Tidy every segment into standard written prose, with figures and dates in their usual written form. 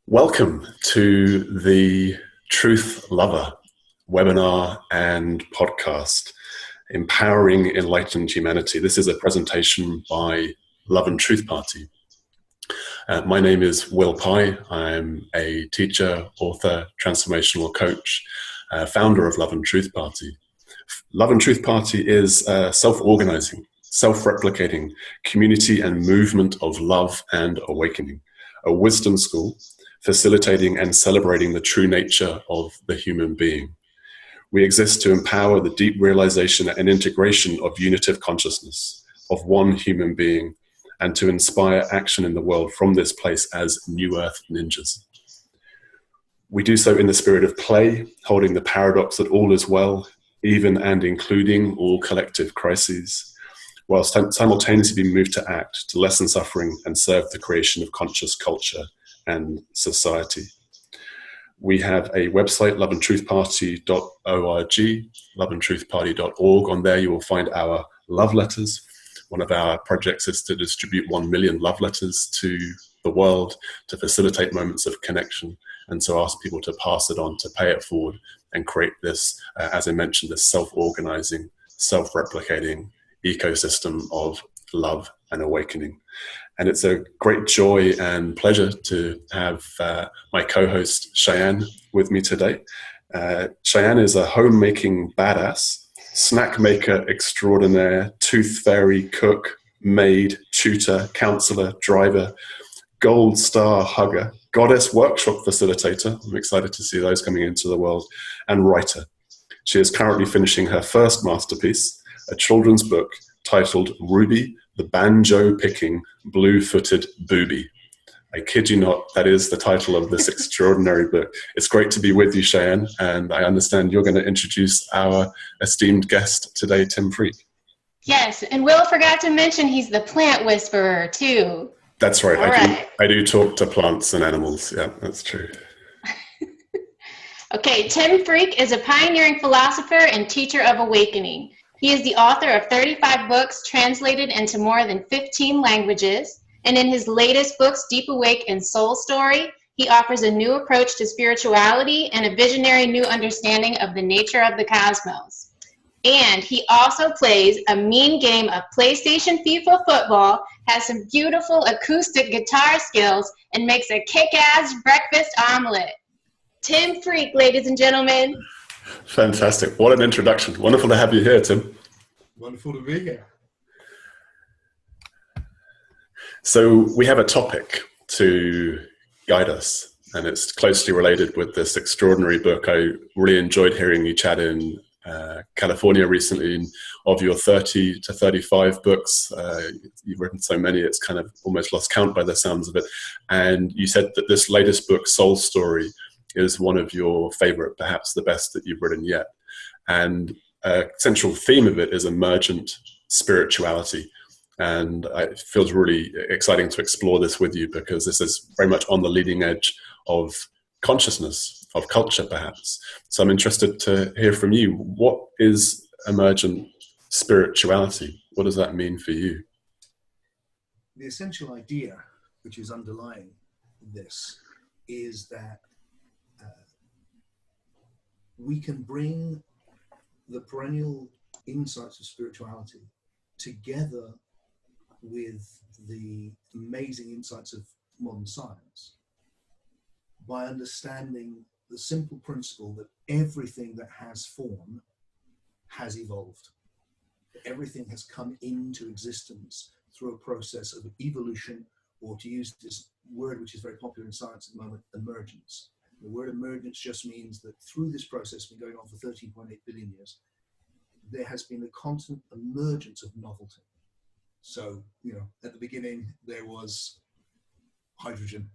Welcome to the TruthLover webinar and podcast, Empowering Enlightened Humanity. This is a presentation by Love and Truth Party. My name is Will Pye. I'm a teacher, author, transformational coach, founder of Love and Truth Party. Love and Truth Party is a self-organizing, self-replicating community and movement of love and awakening, a wisdom school facilitating and celebrating the true nature of the human being. We exist to empower the deep realization and integration of unitive consciousness of one human being and to inspire action in the world from this place as New Earth ninjas. We do so in the spirit of play, holding the paradox that all is well, even and including all collective crises, whilst simultaneously being moved to act, to lessen suffering and serve the creation of conscious culture and society. We have a website, loveandtruthparty.org, loveandtruthparty.org. On there you will find our love letters. One of our projects is to distribute 1 million love letters to the world to facilitate moments of connection and to ask people to pass it on, to pay it forward and create this, as I mentioned, this self-organizing, self-replicating ecosystem of love and awakening. And it's a great joy and pleasure to have my co-host Cheyenne with me today. Cheyenne is a homemaking badass, snack maker extraordinaire, tooth fairy, cook, maid, tutor, counselor, driver, gold star hugger, goddess workshop facilitator. I'm excited to see those coming into the world, and writer. She is currently finishing her first masterpiece, a children's book titled Ruby, the Banjo-Picking Blue-Footed Booby. I kid you not, that is the title of this extraordinary book. It's great to be with you, Cheyenne, and I understand you're going to introduce our esteemed guest today, Tim Freke. Yes, and Will forgot to mention he's the plant whisperer, too. That's right. I do talk to plants and animals. Yeah, that's true. Okay, Tim Freke is a pioneering philosopher and teacher of awakening. He is the author of 35 books translated into more than 15 languages, and in his latest books, Deep Awake and Soul Story, he offers a new approach to spirituality and a visionary new understanding of the nature of the cosmos. And he also plays a mean game of PlayStation FIFA football, has some beautiful acoustic guitar skills, and makes a kick-ass breakfast omelet. Tim Freke, ladies and gentlemen. Fantastic. What an introduction. Wonderful to have you here, Tim. Wonderful to be here. So we have a topic to guide us, and it's closely related with this extraordinary book. I really enjoyed hearing you chat in California recently. Of your 30 to 35 books, you've written so many, it's kind of almost lost count by the sounds of it. And you said that this latest book, Soul Story, is one of your favorite, perhaps the best that you've written yet. And a central theme of it is emergent spirituality. And it feels really exciting to explore this with you because this is very much on the leading edge of consciousness, of culture perhaps. So I'm interested to hear from you. What is emergent spirituality? What does that mean for you? The essential idea which is underlying this is that we can bring the perennial insights of spirituality together with the amazing insights of modern science by understanding the simple principle that everything that has form has evolved. Everything has come into existence through a process of evolution, or to use this word which is very popular in science at the moment, emergence. The word emergence just means that through this process, been going on for 13.8 billion years, there has been a constant emergence of novelty. So, at the beginning, there was hydrogen,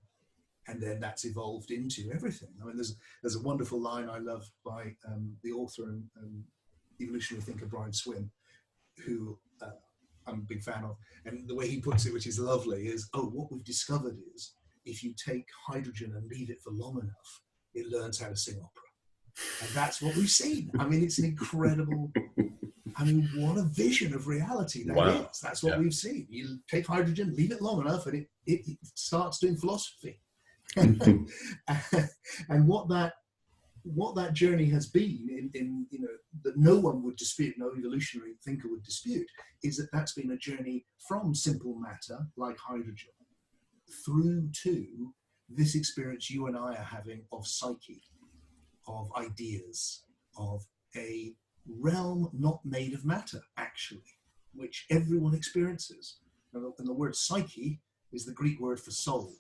and then that's evolved into everything. I mean, there's a wonderful line I love by the author and evolutionary thinker Brian Swim, who I'm a big fan of. And the way he puts it, which is lovely, is, what we've discovered is if you take hydrogen and leave it for long enough, it learns how to sing opera. And that's what we've seen. I mean, it's an incredible, what a vision of reality that is. That's what we've seen. You take hydrogen, leave it long enough, and it starts doing philosophy. And what that journey has been in that no one would dispute, no evolutionary thinker would dispute, is that that's been a journey from simple matter like hydrogen through to this experience you and I are having of psyche, of ideas, of a realm not made of matter, actually, which everyone experiences. And the word psyche is the Greek word for soul.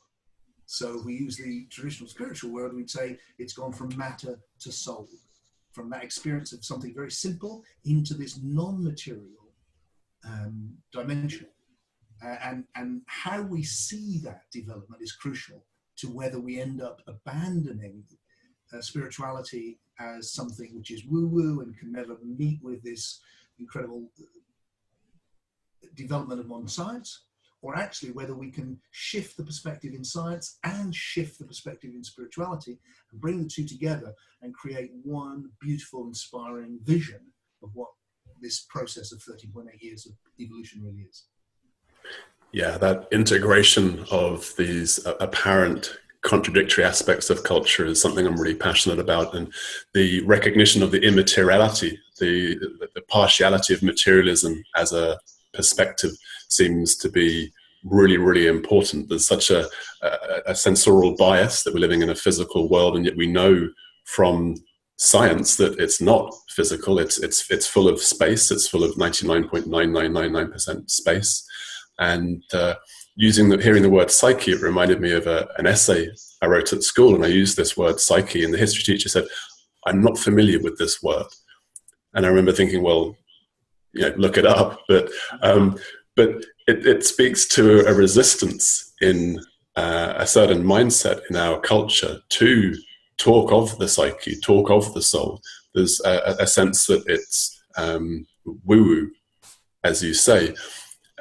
So if we use the traditional spiritual word, we'd say it's gone from matter to soul, from that experience of something very simple into this non-material dimension. And how we see that development is crucial to whether we end up abandoning spirituality as something which is woo-woo and can never meet with this incredible development of modern science, or actually whether we can shift the perspective in science and shift the perspective in spirituality and bring the two together and create one beautiful, inspiring vision of what this process of 13.8 years of evolution really is. Yeah, that integration of these apparent contradictory aspects of culture is something I'm really passionate about, and the recognition of the immateriality, the partiality of materialism as a perspective seems to be really, really important. There's such a sensorial bias that we're living in a physical world, and yet we know from science that it's not physical. It's full of space. It's full of 99.9999% space. And hearing the word psyche, it reminded me of an essay I wrote at school, and I used this word psyche, and the history teacher said, "I'm not familiar with this word." And I remember thinking, well, look it up. But it speaks to a resistance in a certain mindset in our culture to talk of the psyche, talk of the soul. There's a sense that it's woo-woo, as you say.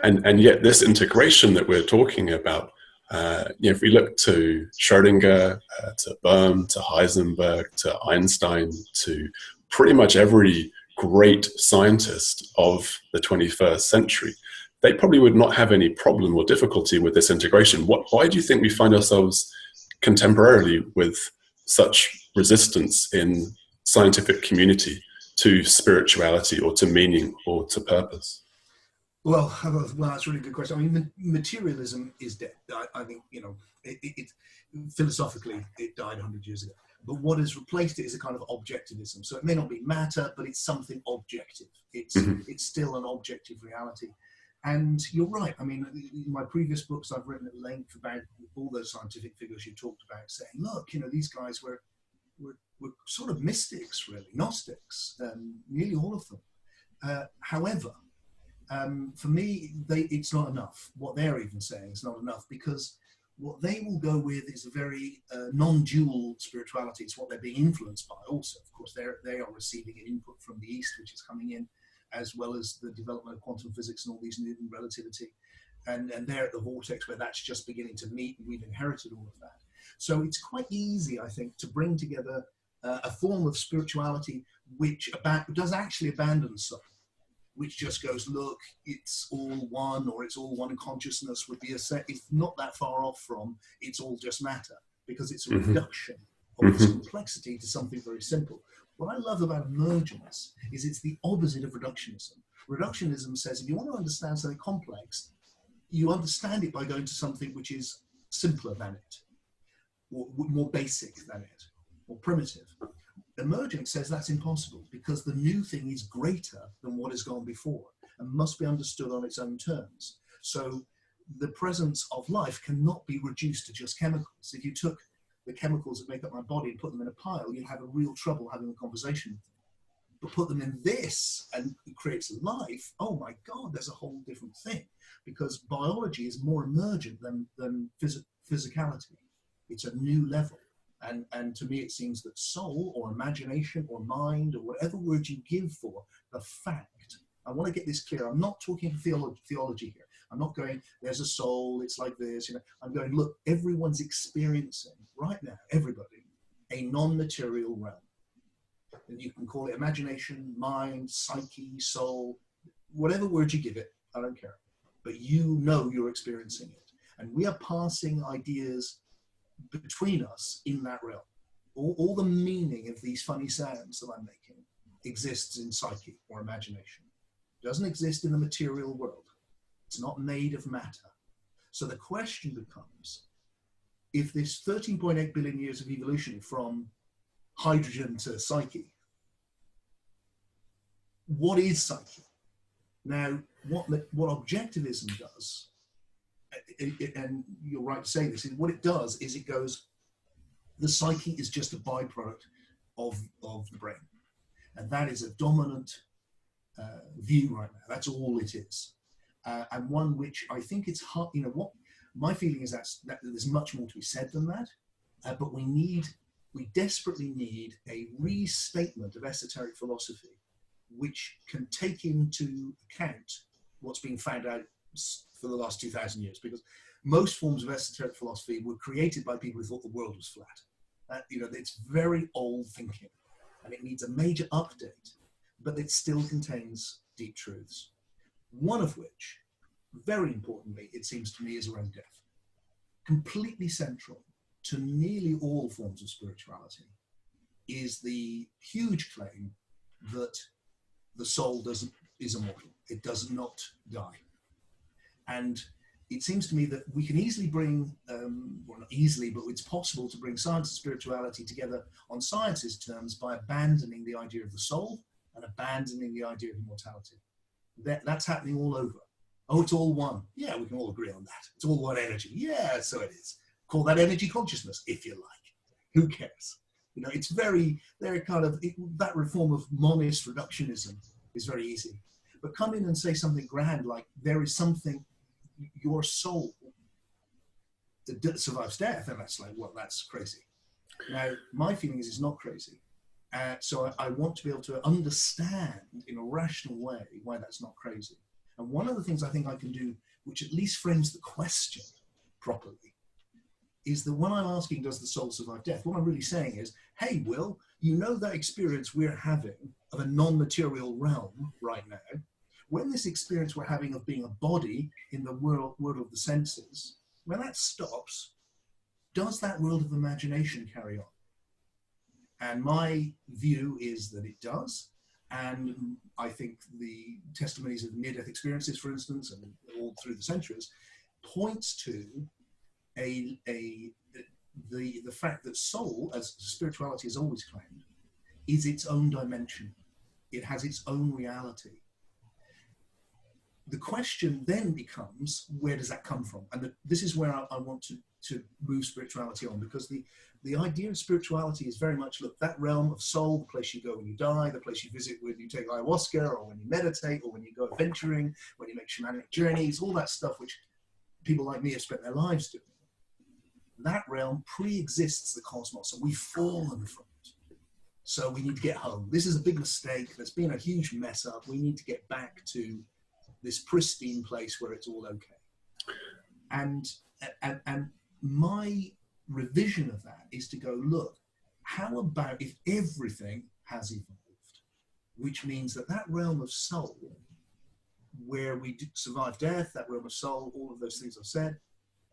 And yet this integration that we're talking about, if we look to Schrödinger, to Bohm, to Heisenberg, to Einstein, to pretty much every great scientist of the 21st century, they probably would not have any problem or difficulty with this integration. Why do you think we find ourselves contemporarily with such resistance in scientific community to spirituality or to meaning or to purpose? Well, that's a really good question. I mean, materialism is dead. I think, philosophically, it died 100 years ago. But what has replaced it is a kind of objectivism. So it may not be matter, but it's something objective. It's still an objective reality. And you're right. I mean, in my previous books, I've written at length about all those scientific figures you talked about, saying, look, these guys were sort of mystics, really, Gnostics, nearly all of them. However, for me, it's not enough. What they're even saying is not enough, because what they will go with is a very non-dual spirituality. It's what they're being influenced by also. Of course, they are receiving an input from the East, which is coming in, as well as the development of quantum physics and all these Newton relativity. And they're at the vortex where that's just beginning to meet, and we've inherited all of that. So it's quite easy, I think, to bring together a form of spirituality which does actually abandon soul, which just goes, look, it's all one, or it's all one consciousness, would be it's not that far off from it's all just matter, because it's a reduction of its complexity to something very simple. What I love about emergence is it's the opposite of reductionism. Reductionism says if you want to understand something complex, you understand it by going to something which is simpler than it, or more basic than it, or primitive. Emergent says that's impossible, because the new thing is greater than what has gone before and must be understood on its own terms. So the presence of life cannot be reduced to just chemicals. If you took the chemicals that make up my body and put them in a pile, you'd have a real trouble having a conversation with them. But put them in this and it creates life, oh my God, there's a whole different thing, because biology is more emergent than physicality. It's a new level. And to me, it seems that soul or imagination or mind or whatever word you give for the fact, I want to get this clear. I'm not talking theology here. I'm not going, there's a soul, it's like this. I'm going, look, everyone's experiencing right now, everybody, a non-material realm. And you can call it imagination, mind, psyche, soul, whatever word you give it, I don't care. But you're experiencing it. And we are passing ideas between us in that realm. All the meaning of these funny sounds that I'm making exists in psyche or imagination. It doesn't exist in the material world. It's not made of matter. So the question becomes, if this 13.8 billion years of evolution from hydrogen to psyche, what is psyche? Now, what objectivism does, and you're right to say this, is what it does is it goes, the psyche is just a byproduct of the brain. And that is a dominant view right now. That's all it is. And one which I think it's hard, what my feeling is that there's much more to be said than that. But we desperately need a restatement of esoteric philosophy which can take into account what's been found out for the last 2,000 years, because most forms of esoteric philosophy were created by people who thought the world was flat. It's very old thinking, and it needs a major update, but it still contains deep truths. One of which, very importantly, it seems to me, is around death. Completely central to nearly all forms of spirituality is the huge claim that the soul is immortal. It does not die. And it seems to me that we can easily bring, well, not easily, but it's possible to bring science and spirituality together on science's terms by abandoning the idea of the soul and abandoning the idea of immortality. That's happening all over. Oh, it's all one. Yeah, we can all agree on that. It's all one energy. Yeah, so it is. Call that energy consciousness, if you like. Who cares? It's that reform of monist reductionism is very easy. But come in and say something grand like, there is something, your soul that survives death, and that's like, well, that's crazy. Now, my feeling is it's not crazy. So I want to be able to understand in a rational way why that's not crazy. And one of the things I think I can do, which at least frames the question properly, is that when I'm asking, does the soul survive death? What I'm really saying is, hey, Will, that experience we're having of a non-material realm right now, when this experience we're having of being a body in the world of the senses, when that stops, does that world of imagination carry on? And my view is that it does. And I think the testimonies of near-death experiences, for instance, and all through the centuries, points to the fact that soul, as spirituality has always claimed, is its own dimension. It has its own reality. The question then becomes, where does that come from? And this is where I want to move spirituality on, because the idea of spirituality is very much, look, that realm of soul, the place you go when you die, the place you visit when you take ayahuasca, or when you meditate, or when you go adventuring, when you make shamanic journeys, all that stuff which people like me have spent their lives doing. That realm pre-exists the cosmos, and we've fallen from it. So we need to get home. This is a big mistake. There's been a huge mess up. We need to get back to this pristine place where it's all okay. And my revision of that is to go, look, how about if everything has evolved, which means that realm of soul, where we survive death, that realm of soul, all of those things I've said,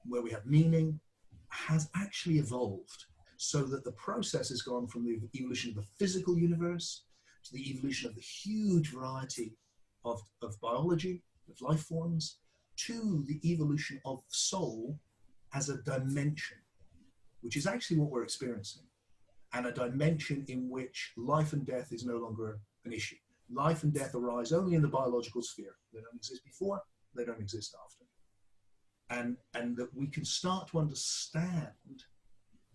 where we have meaning, has actually evolved, so that the process has gone from the evolution of the physical universe to the evolution of the huge variety of biology, of life forms, to the evolution of soul as a dimension, which is actually what we're experiencing, and a dimension in which life and death is no longer an issue. Life and death arise only in the biological sphere. They don't exist before, they don't exist after. And that we can start to understand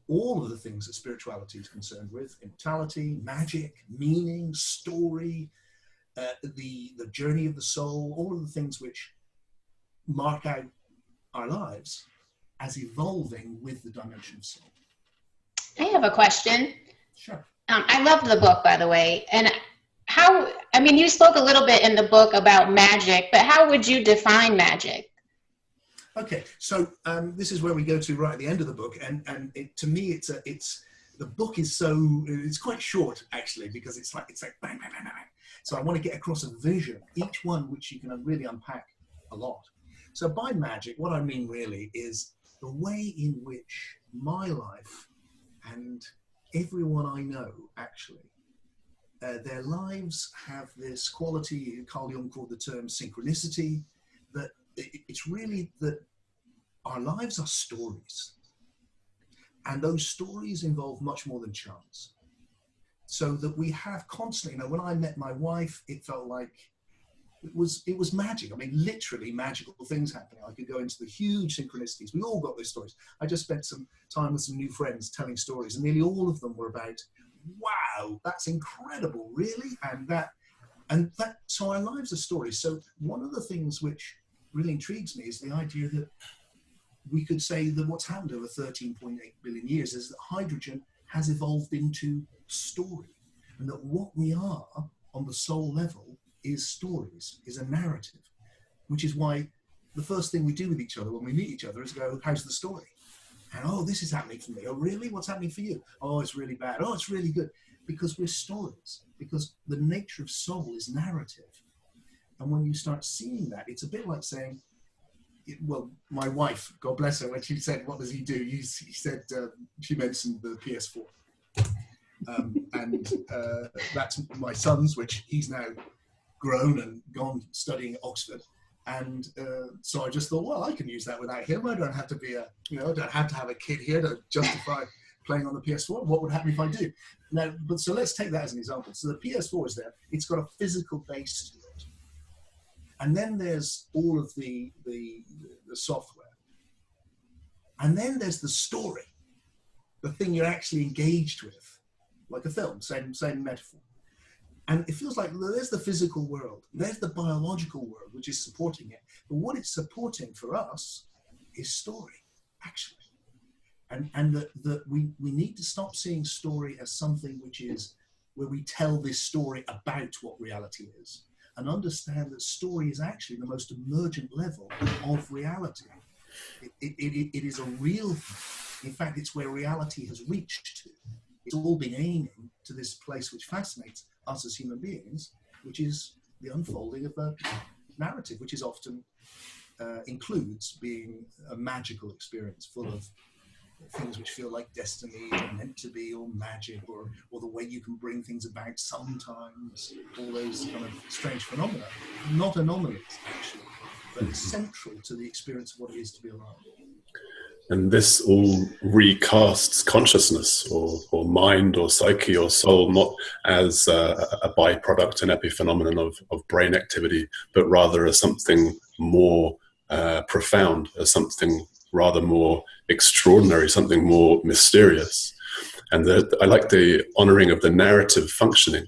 all of the things that spirituality is concerned with: immortality, magic, meaning, story, the journey of the soul, all of the things which mark out our lives as evolving with the dimension of soul. I have a question. Sure. I loved the book, by the way. And you spoke a little bit in the book about magic, but how would you define magic? Okay, so this is where we go to right at the end of the book, and to me, the book is it's quite short actually, because it's like bang, bang, bang, bang. So I want to get across a vision, each one which you can really unpack a lot. So by magic, what I mean really is the way in which my life and everyone I know, actually, their lives have this quality, Carl Jung called the term synchronicity, that it's really that our lives are stories. And those stories involve much more than chance. So that we have constantly, you know, when I met my wife, it felt like it was magic. I mean, literally magical things happening. I could go into the huge synchronicities. We all got those stories. I just spent some time with some new friends telling stories, and nearly all of them were about, wow, that's incredible, really? And that, so our lives are stories. So one of the things which really intrigues me is the idea that we could say that what's happened over 13.8 billion years is that hydrogen has evolved into story, and that what we are on the soul level is stories, is a narrative, which is why the first thing we do with each other when we meet each other is go, how's the story? And, oh, this is happening for me. Oh, really? What's happening for you? Oh, it's really bad. Oh, it's really good. Because we're stories, because the nature of soul is narrative. And when you start seeing that, it's a bit like saying, well, my wife, God bless her, when she said, what does he do? He said, she mentioned the PS4. And that's my son's, which he's now grown and gone studying at Oxford. And so I just thought, well, I can use that without him. I don't have to be I don't have to have a kid here to justify playing on the PS4. What would happen if I do? Now, but so let's take that as an example. So the PS4 is there. It's got a physical base to it. And then there's all of the software. And then there's the story, the thing you're actually engaged with, like a film, same metaphor. And it feels like there's the physical world, there's the biological world, which is supporting it. But what it's supporting for us is story, actually. And that we need to stop seeing story as something which is where we tell this story about what reality is, and understand that story is actually the most emergent level of reality. It is a real thing. In fact, it's where reality has reached to. It's all been aiming to this place which fascinates us as human beings, which is the unfolding of a narrative, which is often includes being a magical experience full of things which feel like destiny or meant to be or magic or the way you can bring things about sometimes, all those kind of strange phenomena, not anomalies actually, but central to the experience of what it is to be alive. And this all recasts consciousness or mind or psyche or soul, not as a byproduct, an epiphenomenon of brain activity, but rather as something more profound, as something rather more extraordinary, something more mysterious. And I like the honoring of the narrative functioning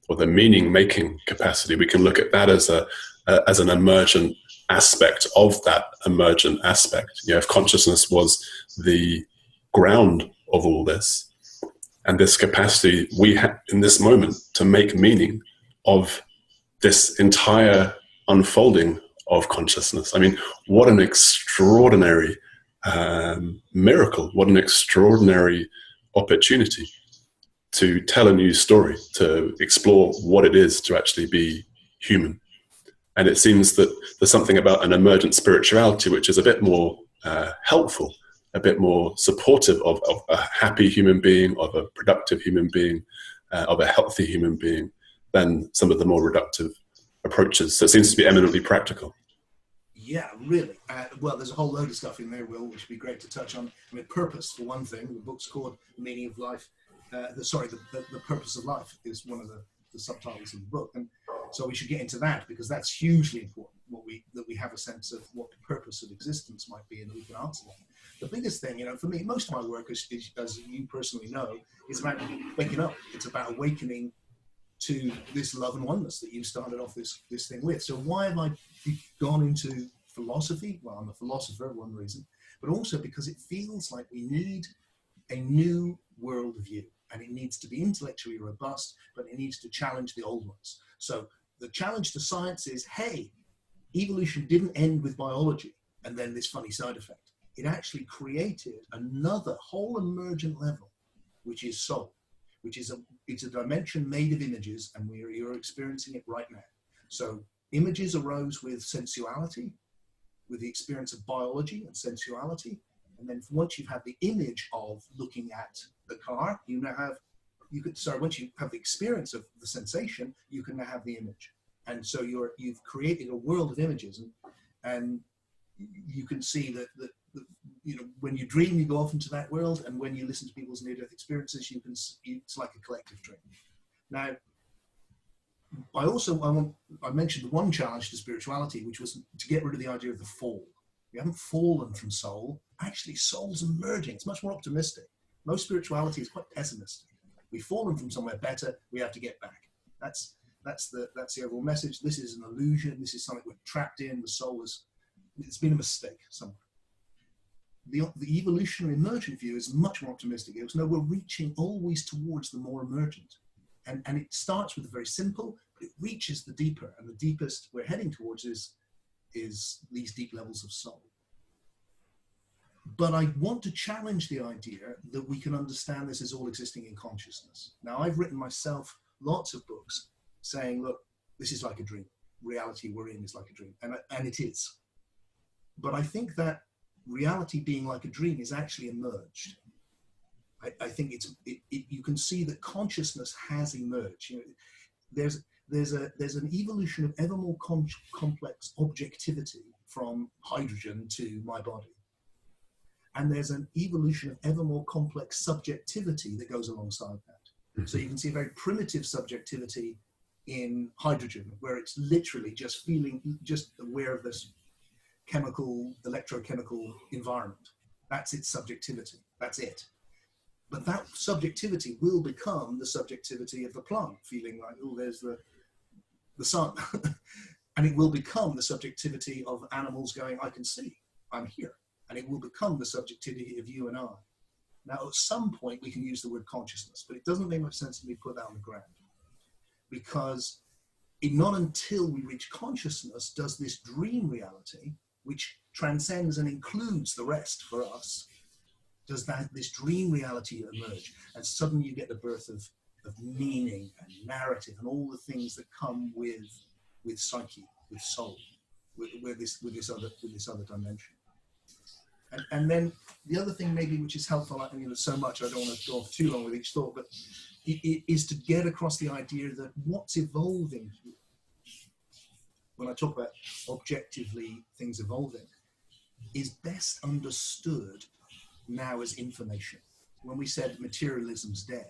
or the meaning-making capacity. We can look at that as an emergent aspect of that emergent aspect. You know, if consciousness was the ground of all this, and this capacity we have in this moment to make meaning of this entire unfolding of consciousness. I mean, what an extraordinary miracle, what an extraordinary opportunity to tell a new story, to explore what it is to actually be human. And it seems that there's something about an emergent spirituality which is a bit more helpful, a bit more supportive of a happy human being, of a productive human being, of a healthy human being than some of the more reductive approaches. So it seems to be eminently practical. Yeah, really. Well, there's a whole load of stuff in there, Will, which would be great to touch on. I mean, purpose, for one thing. The book's called The Meaning of Life. The Purpose of Life is one of the subtitles of the book. And so we should get into that, because that's hugely important, that we have a sense of what the purpose of existence might be and that we can answer that. The biggest thing, for me, most of my work, as you personally know, is about waking up. It's about awakening to this love and oneness that you started off this thing with. So why have I gone into philosophy? Well, I'm a philosopher, one reason, but also because it feels like we need a new worldview, and it needs to be intellectually robust, but it needs to challenge the old ones. So the challenge to science is, hey, evolution didn't end with biology and then this funny side effect. It actually created another whole emergent level, which is soul, which is it's a dimension made of images, and you're experiencing it right now. So images arose with sensuality, with the experience of biology and sensuality, And then once you've had the image of looking at the car, you now have, once you have the experience of the sensation, you can now have the image. And so you've created a world of images, and you can see that when you dream, you go off into that world, and when you listen to people's near-death experiences, it's like a collective dream. Now, I mentioned the one challenge to spirituality, which was to get rid of the idea of the fall. We haven't fallen from soul. Actually, soul's emerging. It's much more optimistic. Most spirituality is quite pessimistic. We've fallen from somewhere better. We have to get back. That's the overall message. This is an illusion. This is something we're trapped in. The soul it's been a mistake somewhere. The evolutionary emergent view is much more optimistic. It was, no, we're reaching always towards the more emergent. And it starts with the very simple, but it reaches the deeper. And the deepest we're heading towards is these deep levels of soul. But I want to challenge the idea that we can understand this as all existing in consciousness. Now, I've written myself lots of books saying, look, this is like a dream. Reality we're in is like a dream. And it is. But I think that reality being like a dream is actually emerged. I think you can see that consciousness has emerged. There's an evolution of ever more complex objectivity from hydrogen to my body. And there's an evolution of ever more complex subjectivity that goes alongside that. Mm-hmm. So you can see a very primitive subjectivity in hydrogen, where it's literally just aware of this electrochemical environment. That's its subjectivity. That's it. But that subjectivity will become the subjectivity of the plant, feeling like, oh, there's the sun. And it will become the subjectivity of animals going, I can see, I'm here. And it will become the subjectivity of you and I. Now, at some point, we can use the word consciousness, but it doesn't make much sense to me to put that on the ground. Because not until we reach consciousness does this dream reality, which transcends and includes the rest for us, does this dream reality emerge. And suddenly you get the birth of meaning and narrative and all the things that come with psyche, with soul, with this other dimension. And then the other thing maybe which is helpful, so much, I don't want to go off too long with each thought, but it is to get across the idea that what's evolving here, when I talk about objectively things evolving, is best understood now as information. When we said materialism's dead,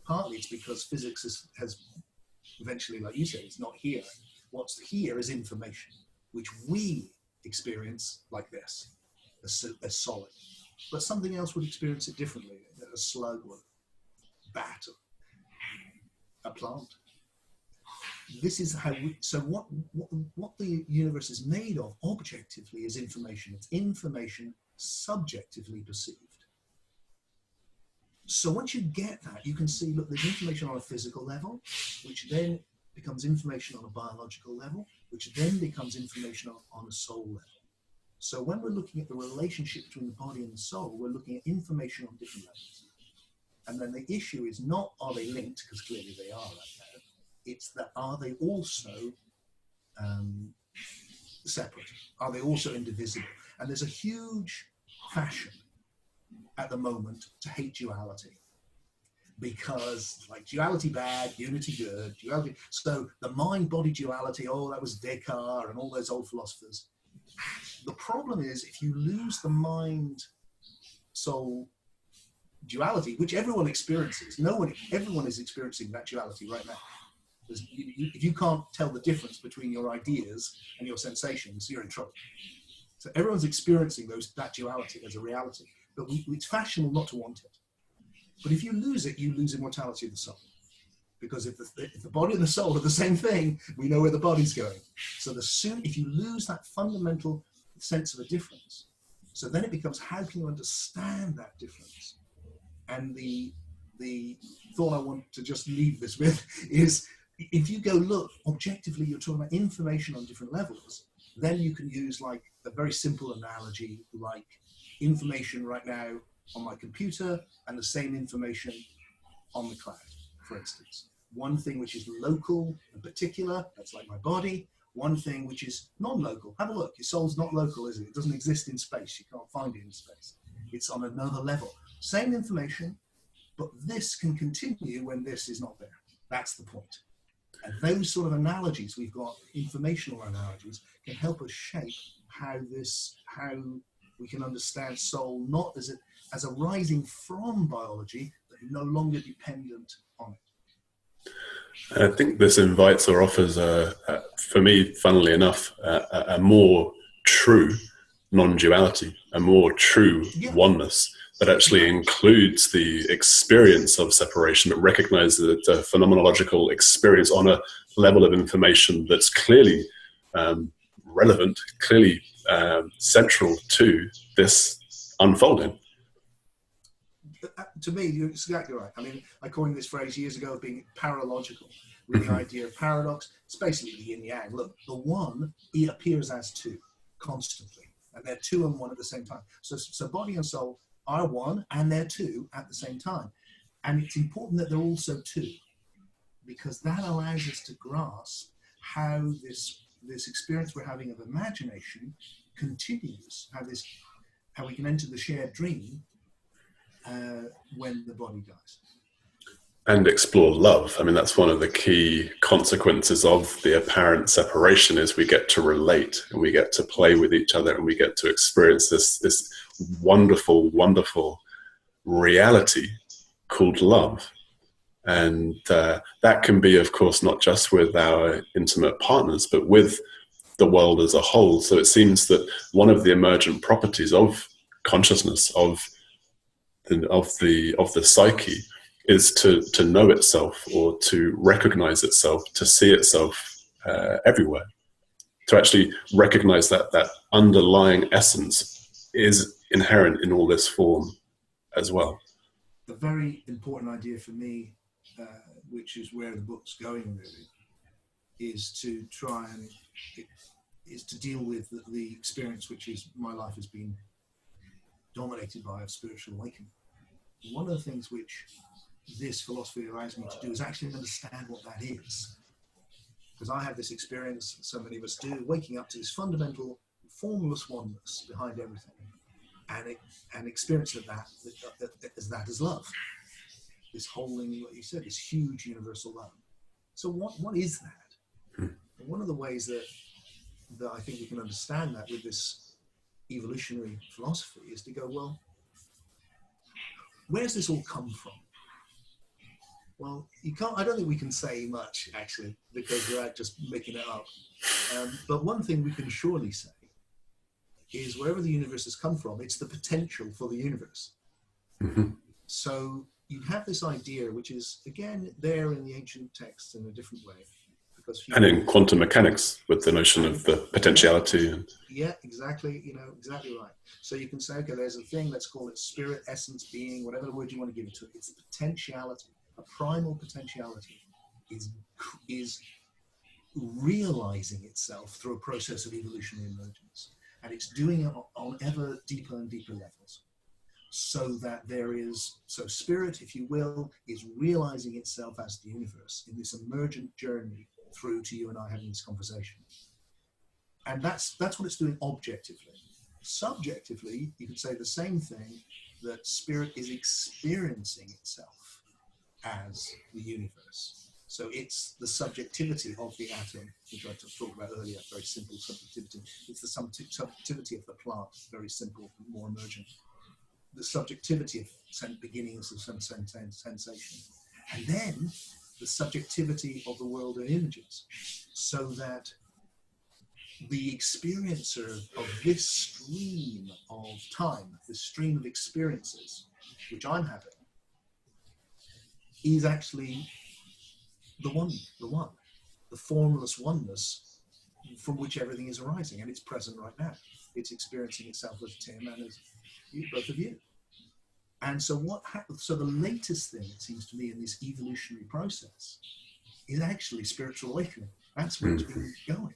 partly it's because physics has eventually, like you said, it's not here. What's here is information, which we experience like this, as solid. But something else would experience it differently, a slug or a bat or a plant. This is how what the universe is made of objectively is information. It's information subjectively perceived. So once you get that, you can see, look, there's information on a physical level, which then becomes information on a biological level, which then becomes information on a soul level. So when we're looking at the relationship between the body and the soul, we're looking at information on different levels. And then the issue is not, are they linked? Because clearly they are right now. It's that, are they also separate? Are they also indivisible? And there's a huge fashion at the moment to hate duality. Because like duality bad, unity good, duality. So the mind-body duality, oh, that was Descartes and all those old philosophers. The problem is if you lose the mind-soul duality, which everyone experiences, everyone is experiencing that duality right now. If you can't tell the difference between your ideas and your sensations, you're in trouble. So everyone's experiencing that duality as a reality, but it's fashionable not to want it. But if you lose it, you lose immortality of the soul. Because if the body and the soul are the same thing, we know where the body's going. So if you lose that fundamental sense of a difference, so then it becomes, how can you understand that difference? And the thought I want to just leave this with is, if you go look objectively, you're talking about information on different levels, then you can use like a very simple analogy, like information right now on my computer and the same information on the cloud, for instance. One thing which is local and particular, that's like my body. One thing which is non-local. Have a look, your soul's not local, is it? It doesn't exist in space. You can't find it in space. It's on another level. Same information, but this can continue when this is not there. That's the point. And those sort of analogies, we've got informational analogies, can help us shape how we can understand soul, not as arising from biology, but no longer dependent on it. And I think this invites or offers, for me, funnily enough, a more true non-duality, a more true oneness that actually includes the experience of separation, but recognizes that it's a phenomenological experience on a level of information that's clearly relevant, clearly central to this unfolding. To me, you're exactly right. I mean, I coined this phrase years ago of being paralogical, with the idea of paradox. It's basically the yin yang. Look, the one, it appears as two constantly, and they're two and one at the same time. So body and soul are one and they're two at the same time. And it's important that they're also two, because that allows us to grasp how this experience we're having of imagination continues, how we can enter the shared dream when the body dies. And explore love. I mean, that's one of the key consequences of the apparent separation, is we get to relate and we get to play with each other and we get to experience this wonderful, wonderful reality called love. And that can be, of course, not just with our intimate partners, but with the world as a whole. So it seems that one of the emergent properties of consciousness, of the psyche, is to know itself, or to recognize itself, to see itself everywhere, to actually recognize that underlying essence is inherent in all this form as well. A very important idea for me, which is where the book's going really, is to deal with the experience which is my life has been dominated by, of spiritual awakening. One of the things which this philosophy allows me to do is actually understand what that is. Because I have this experience, so many of us do, waking up to this fundamental, formless oneness behind everything, and experience of that as love. This holding, what you said, this huge universal love. So what is that? And one of the ways that I think we can understand that with this evolutionary philosophy is to go, well, where's this all come from? Well, I don't think we can say much, actually, because we're just making it up. But one thing we can surely say is wherever the universe has come from, it's the potential for the universe. Mm-hmm. So you have this idea, which is, again, there in the ancient texts in a different way. And in quantum mechanics, with the notion of the potentiality. Yeah, exactly. Exactly right. So you can say, okay, there's a thing, let's call it spirit, essence, being, whatever the word you want to give it to. It's the potentiality. A primal potentiality is realizing itself through a process of evolutionary emergence. And it's doing it on ever deeper and deeper levels. So that spirit, if you will, is realizing itself as the universe in this emergent journey through to you and I having this conversation. And that's what it's doing objectively. Subjectively, you could say the same thing, that spirit is experiencing itself as the universe. So it's the subjectivity of the atom, which I talked about earlier, very simple subjectivity. It's the subjectivity of the plant, very simple, more emergent. The subjectivity of beginnings of some sensation. And then the subjectivity of the world of images, so that the experiencer of this stream of time, this stream of experiences, which I'm having, is actually the one, the formless oneness from which everything is arising, and it's present right now. It's experiencing itself as Tim and as both of you. And so what happens? So the latest thing, it seems to me, in this evolutionary process is actually spiritual awakening. That's where it's been going.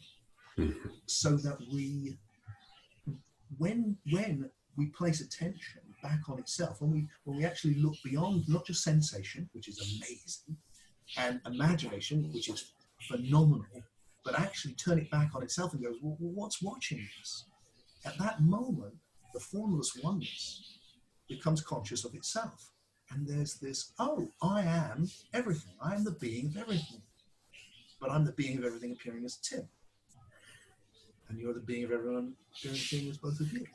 So that when we place attention back on itself, when we actually look beyond not just sensation, which is amazing, and imagination, which is phenomenal, but actually turn it back on itself and goes, well, what's watching this? At that moment, the formless oneness becomes conscious of itself. And there's this, oh, I am everything. I am the being of everything. But I'm the being of everything appearing as Tim. And you're the being of everyone appearing as both of you.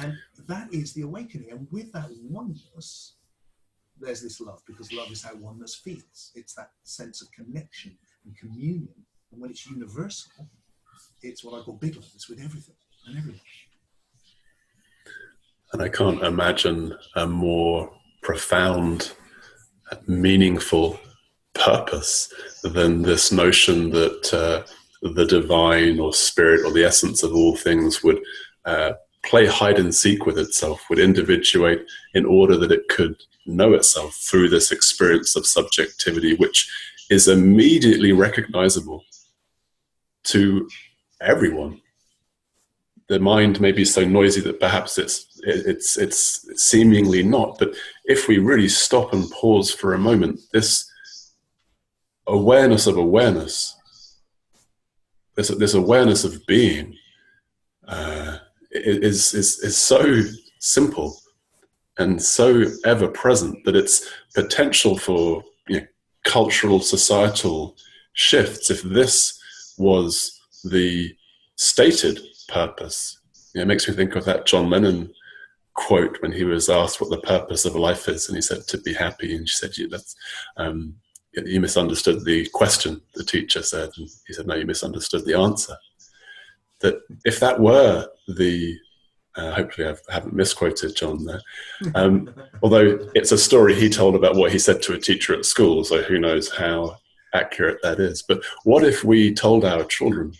And that is the awakening. And with that oneness, there's this love, because love is how oneness feels. It's that sense of connection and communion. And when it's universal, it's what I call big love. It's with everything and everyone. And I can't imagine a more profound, meaningful purpose than this notion that the divine or spirit or the essence of all things would play hide and seek with itself, would individuate in order that it could know itself through this experience of subjectivity, which is immediately recognizable to everyone. The mind may be so noisy that perhaps it's seemingly not, but if we really stop and pause for a moment, this awareness of awareness, this awareness of being, is so simple and so ever present that its potential for cultural, societal shifts, if this was the stated purpose. It makes me think of that John Lennon quote when he was asked what the purpose of life is, and he said, to be happy. And she said, you misunderstood the question, the teacher said. And he said, no, you misunderstood the answer. That if that were the, hopefully I haven't misquoted John there, although it's a story he told about what he said to a teacher at school, so who knows how accurate that is. But what if we told our children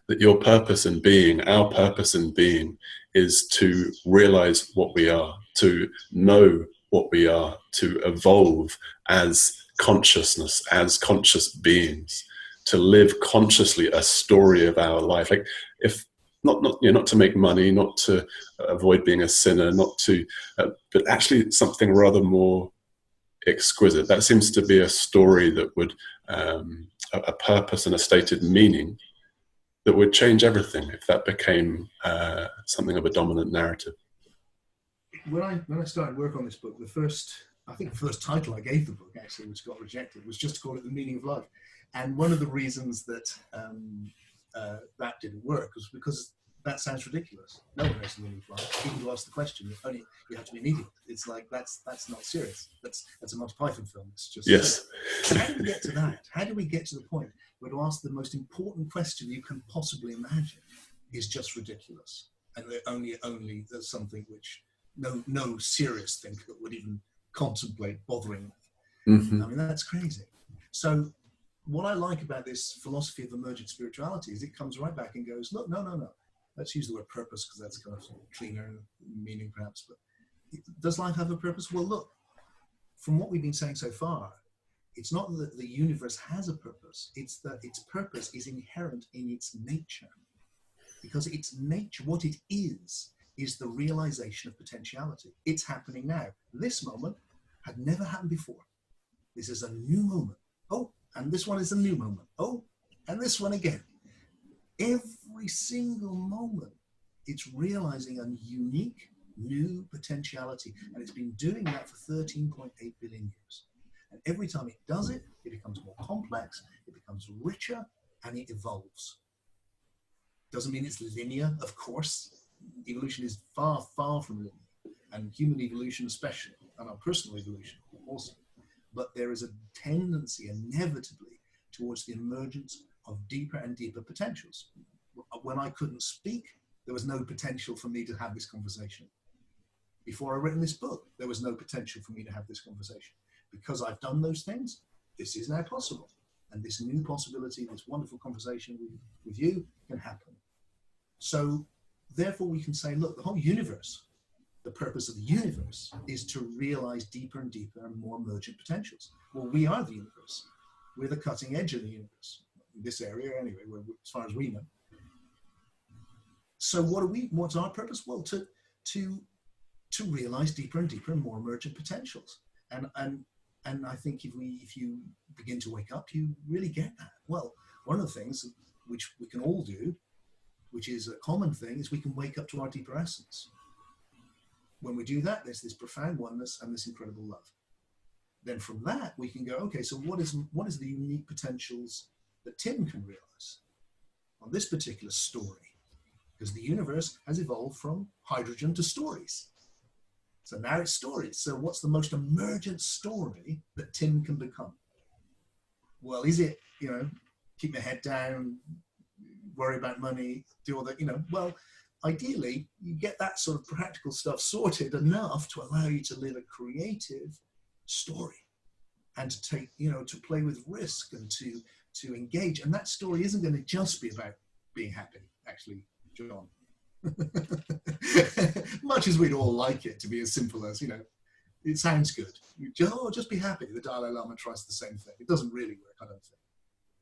that your purpose in being, our purpose in being, is to realize what we are, to know what we are, to evolve as consciousness, as conscious beings, to live consciously a story of our life. Like, if not to make money, not to avoid being a sinner, not to, but actually something rather more exquisite. That seems to be a story that would, a purpose and a stated meaning that would change everything if that became something of a dominant narrative. When I started work on this book, the first title I gave the book, actually, which got rejected, was just to call it The Meaning of Life. And one of the reasons that that didn't work was because that sounds ridiculous. No one knows the meaning of life. People who ask the question, you have to be an idiot. It's like, that's not serious. That's a Monty Python film. It's just yes. So how do we get to that? How do we get to the point where to ask the most important question you can possibly imagine is just ridiculous, and only there's something which no serious thinker would even contemplate bothering with. Mm-hmm. I mean, that's crazy. So what I like about this philosophy of emergent spirituality is it comes right back and goes, look, no. Let's use the word purpose, because that's kind of cleaner meaning perhaps, but does life have a purpose? Well, look, from what we've been saying so far, it's not that the universe has a purpose, it's that its purpose is inherent in its nature. Because its nature, what it is the realization of potentiality. It's happening now. This moment had never happened before. This is a new moment. Oh, and this one is a new moment. Oh, and this one again. Every single moment, it's realizing a unique new potentiality. And it's been doing that for 13.8 billion years. And every time it does it, it becomes more complex, it becomes richer, and it evolves. Doesn't mean it's linear, of course. Evolution is far, far from linear. And human evolution especially, and our personal evolution also. But there is a tendency, inevitably, towards the emergence of deeper and deeper potentials. When I couldn't speak, there was no potential for me to have this conversation. Before I written this book, there was no potential for me to have this conversation. Because I've done those things, this is now possible. And this new possibility, this wonderful conversation with you can happen. So therefore we can say, look, the whole universe, the purpose of the universe is to realize deeper and deeper and more emergent potentials. Well, we are the universe. We're the cutting edge of the universe. In this area anyway, as far as we know. So what's our purpose? Well, to realize deeper and deeper and more emergent potentials. And I think if you begin to wake up, you really get that. Well, one of the things which we can all do, which is a common thing, is we can wake up to our deeper essence. when we do that, there's this profound oneness and this incredible love. Then from that, we can go, okay, so what is the unique potentials that Tim can realize on this particular story? Because the universe has evolved from hydrogen to stories. So now it's stories. So what's the most emergent story that Tim can become? Well, is it, keep my head down, worry about money, do all that, well, ideally, you get that sort of practical stuff sorted enough to allow you to live a creative story and to take, to play with risk and to engage. And that story isn't going to just be about being happy, actually, John. Much as we'd all like it to be as simple as, it sounds good. Just be happy. The Dalai Lama tries the same thing. It doesn't really work, I don't think.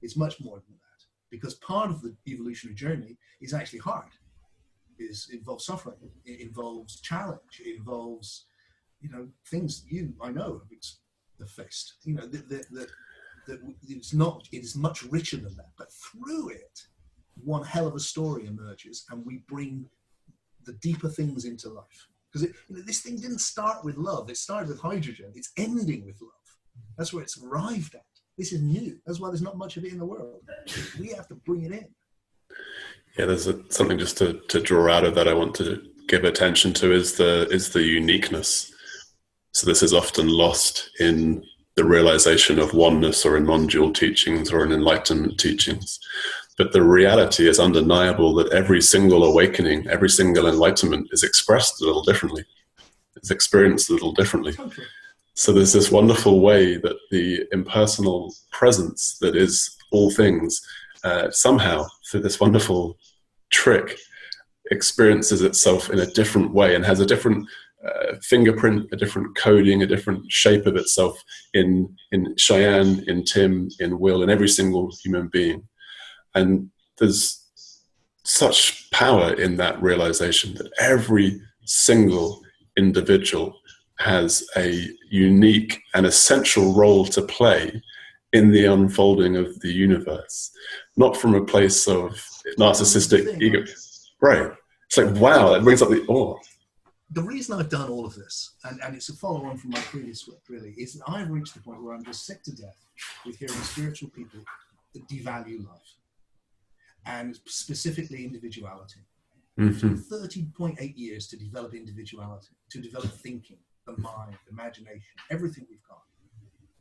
It's much more than that. Because part of the evolutionary journey is actually hard. It involves suffering. It involves challenge. It involves, things I know have faced. That it is much richer than that. But through it, one hell of a story emerges, and we bring the deeper things into life. Because this thing didn't start with love. It started with hydrogen. It's ending with love. That's where it's arrived at. This is new. That's why there's not much of it in the world. We have to bring it in. Yeah, there's something just to draw out of that I want to give attention to is the uniqueness. So this is often lost in the realization of oneness or in non-dual teachings or in enlightenment teachings. But the reality is undeniable that every single awakening, every single enlightenment is expressed a little differently. It's experienced a little differently. Okay. So there's this wonderful way that the impersonal presence that is all things somehow, through this wonderful trick, experiences itself in a different way and has a different fingerprint, a different coding, a different shape of itself in Cheyenne, in Tim, in Will, in every single human being. And there's such power in that realization that every single individual has a unique and essential role to play in the unfolding of the universe, not from a place of narcissistic ego. Right. It's like, wow, that brings up the awe. The reason I've done all of this, and it's a follow-on from my previous work, really, is that I've reached the point where I'm just sick to death with hearing spiritual people that devalue life, and specifically individuality. Mm-hmm. 30.8 years to develop individuality, to develop thinking, the mind, imagination, everything we've got.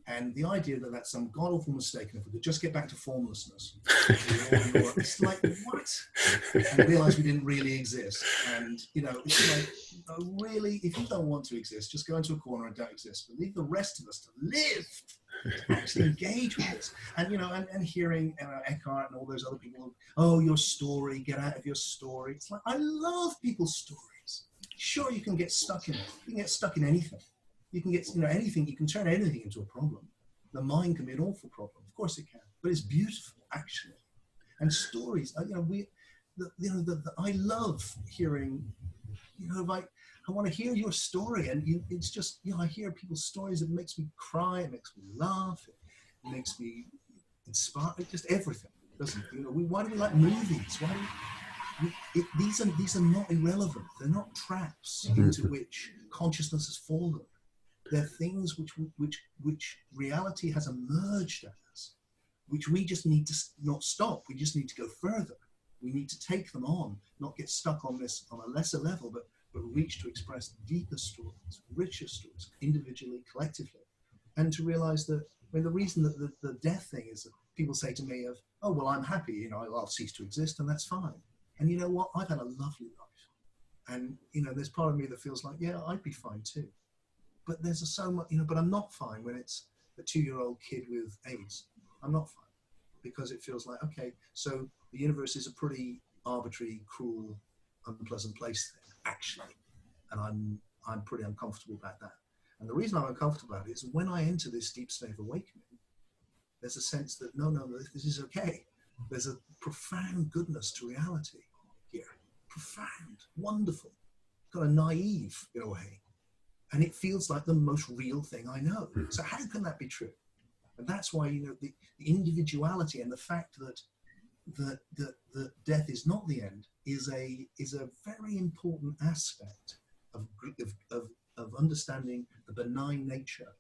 And the idea that that's some god-awful mistake, and if we could just get back to formlessness, it's like, what? And realize we didn't really exist. And, it's like, really, if you don't want to exist, just go into a corner and don't exist. But leave the rest of us to live, to actually engage with this. And, and hearing Eckhart and all those other people, oh, your story, get out of your story. It's like, I love people's stories. Sure, you can get stuck in it. You can get stuck in anything. You can get, anything. You can turn anything into a problem. The mind can be an awful problem. Of course it can, but it's beautiful, actually. And stories, I love hearing. I want to hear your story, and it's just, I hear people's stories. It makes me cry. It makes me laugh. It makes me inspire. Just everything, doesn't it? Why do we like movies? Why do these are not irrelevant. They're not traps into which consciousness has fallen. They're things which reality has emerged as, which we just need to not stop. We just need to go further. We need to take them on, not get stuck on this on a lesser level, but reach to express deeper stories, richer stories, individually, collectively, and to realize that. The reason that the death thing is that people say to me of, oh, well, I'm happy, I'll cease to exist, and that's fine. And you know what? I've had a lovely life. And, there's part of me that feels like, yeah, I'd be fine too. But there's so much, but I'm not fine when it's a 2-year-old kid with AIDS. I'm not fine because it feels like, okay, so the universe is a pretty arbitrary, cruel, unpleasant place then, actually. And I'm pretty uncomfortable about that. And the reason I'm uncomfortable about it is when I enter this deep state of awakening, there's a sense that, no, this is okay. There's a profound goodness to reality here. Profound, wonderful, kind of naive in a way. And it feels like the most real thing I know. So how can that be true? And that's why, the individuality and the fact that death is not the end is a very important aspect of understanding the benign nature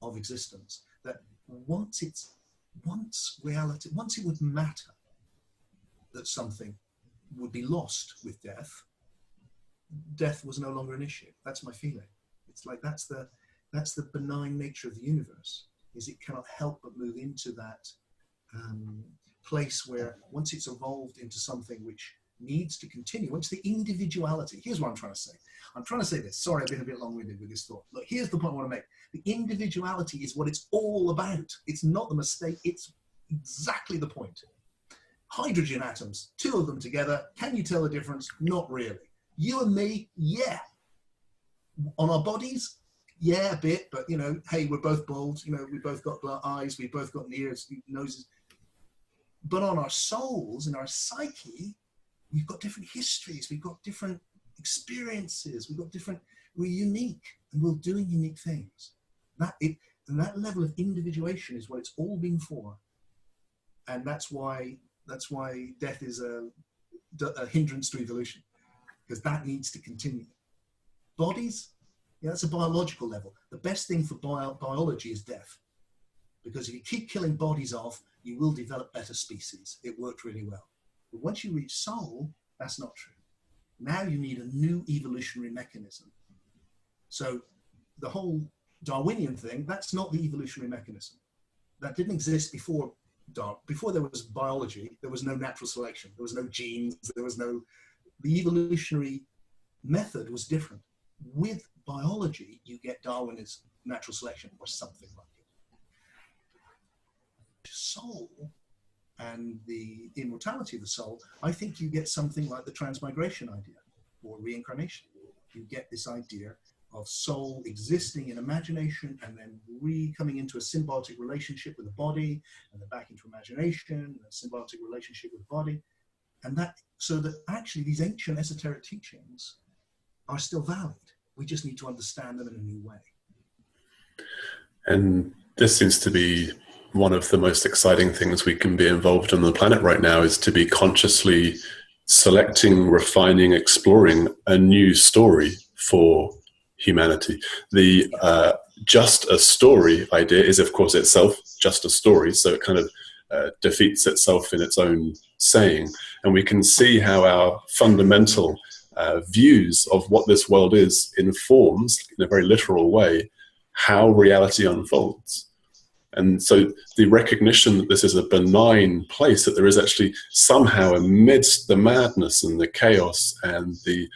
of existence, that once it would matter that something would be lost with death was no longer an issue. That's my feeling. It's like that's the benign nature of the universe, is it cannot help but move into that place where once it's evolved into something which needs to continue, once the individuality, here's what I'm trying to say. I'm trying to say this. Sorry, I've been a bit long-winded with this thought. Look, here's the point I want to make. The individuality is what it's all about. It's not the mistake. It's exactly the point. Hydrogen atoms, two of them together. Can you tell the difference? Not really. You and me, yeah. On our bodies, yeah, a bit, but you know, hey, we're both bald, you know, we both got eyes, we both got ears, noses. But on our souls and our psyche, we've got different histories, we've got different experiences, we're unique, and we're doing unique things. And that level of individuation is what it's all been for. And that's why death is a hindrance to evolution, because that needs to continue. Bodies, yeah, that's a biological level. The best thing for biology is death, because if you keep killing bodies off, you will develop better species. It worked really well. But once you reach soul, that's not true. Now you need a new evolutionary mechanism. So the whole Darwinian thing, that's not the evolutionary mechanism. That didn't exist before there was biology. There was no natural selection. There was no genes. The evolutionary method was different. With biology, you get Darwin's natural selection or something like it. Soul and the immortality of the soul, I think you get something like the transmigration idea or reincarnation. You get this idea of soul existing in imagination and then coming into a symbiotic relationship with the body, and then back into imagination, a symbiotic relationship with the body. And that, so that actually these ancient esoteric teachings are still valid. We just need to understand them in a new way. And this seems to be one of the most exciting things we can be involved on the planet right now, is to be consciously selecting, refining, exploring a new story for humanity. The just a story idea is, of course, itself just a story, so it kind of defeats itself in its own saying. And we can see how our fundamental views of what this world is informs, in a very literal way, how reality unfolds. And so the recognition that this is a benign place, that there is actually somehow amidst the madness and the chaos and the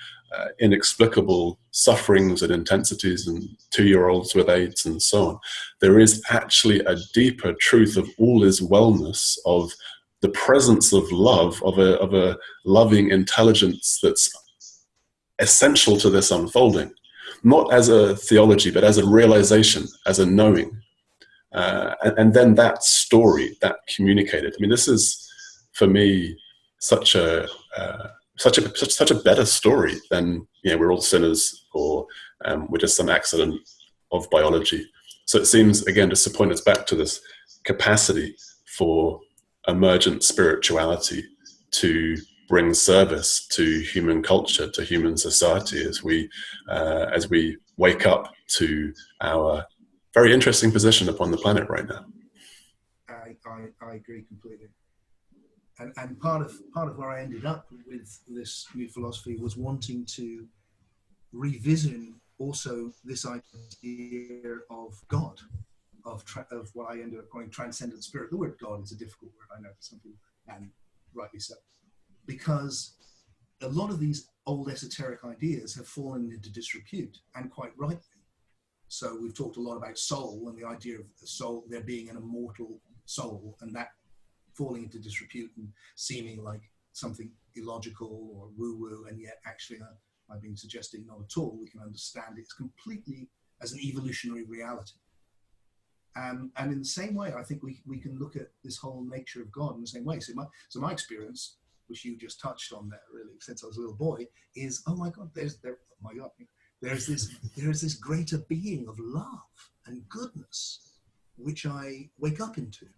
inexplicable sufferings and intensities and 2-year-olds with AIDS and so on, there is actually a deeper truth of all is wellness, of the presence of love, of a loving intelligence that's essential to this unfolding, not as a theology, but as a realization, as a knowing. And then that story, that communicated. I mean, this is, for me, such a better story than, you know, we're all sinners, or we're just some accident of biology. So it seems, again, just to point us back to this capacity for emergent spirituality to bring service to human culture, to human society, as we wake up to our very interesting position upon the planet right now. I agree completely. And part of where I ended up with this new philosophy was wanting to revisit also this idea of God, of what I ended up calling transcendent spirit. The word God is a difficult word, I know, for some people, and rightly so, because a lot of these old esoteric ideas have fallen into disrepute, and quite rightly. So we've talked a lot about soul and the idea of the soul, there being an immortal soul, and that falling into disrepute and seeming like something illogical or woo-woo, and yet actually I've been suggesting not at all. We can understand it completely as an evolutionary reality. And in the same way, I think we can look at this whole nature of God in the same way. So my experience, which you just touched on there really since I was a little boy, is, oh my God, there's this greater being of love and goodness, which I wake up into,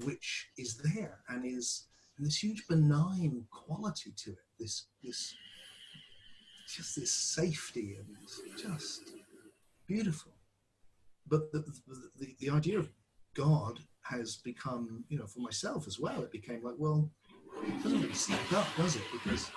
which is there and is this huge benign quality to it, this just this safety and just beautiful. But the idea of God has become, for myself as well, it became like, well, it doesn't really stack up, does it? Because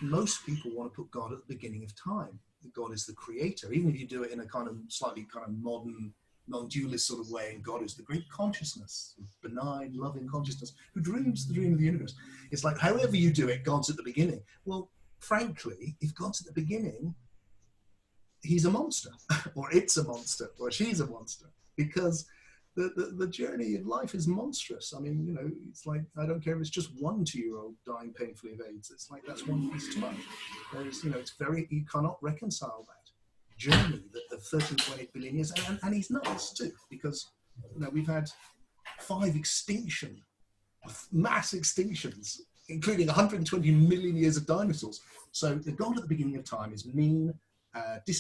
most people want to put God at the beginning of time. God is the creator, even if you do it in a kind of slightly kind of modern, non-dualist sort of way, and God is the great consciousness, benign, loving consciousness, who dreams the dream of the universe. It's like, however you do it, God's at the beginning. Well, frankly, if God's at the beginning, he's a monster, or it's a monster, or she's a monster, because the journey of life is monstrous. I mean, it's like, I don't care if it's just 1 2-year-old dying painfully of AIDS. It's like, that's one piece too much. Whereas, you cannot reconcile that journey of 13.8 billion years. And he's nuts too, because, we've had 5 mass extinctions, including 120 million years of dinosaurs. So the God at the beginning of time is mean,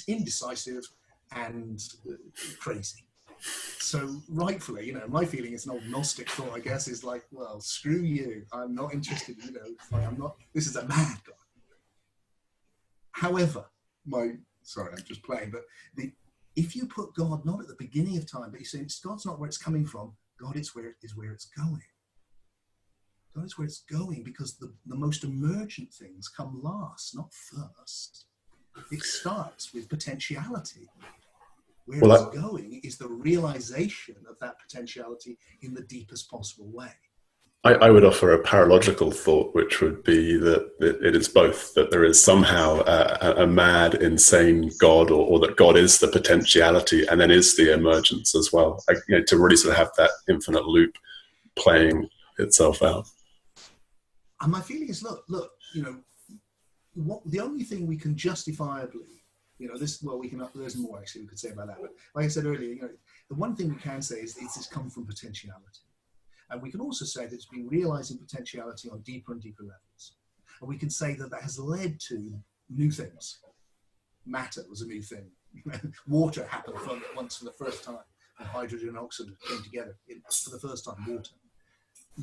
indecisive, and crazy. So rightfully, my feeling is an old Gnostic thought, I guess, is like, well, screw you. I'm not interested, this is a mad God. However, sorry, I'm just playing, but if you put God not at the beginning of time, but you say God's not where it's coming from, God is where it's going. God is where it's going, because the most emergent things come last, not first. It starts with potentiality. Where it's going is the realization of that potentiality in the deepest possible way. I would offer a paralogical thought, which would be that it is both, that there is somehow a mad, insane God, or that God is the potentiality and then is the emergence as well, to really sort of have that infinite loop playing itself out. And my feeling is, look, the only thing we can justifiably, there's more actually we could say about that. But like I said earlier, the one thing we can say is it's come from potentiality. And we can also say that it's been realizing potentiality on deeper and deeper levels. And we can say that has led to new things. Matter was a new thing. Water happened once for the first time. And hydrogen and oxygen came together for the first time, water.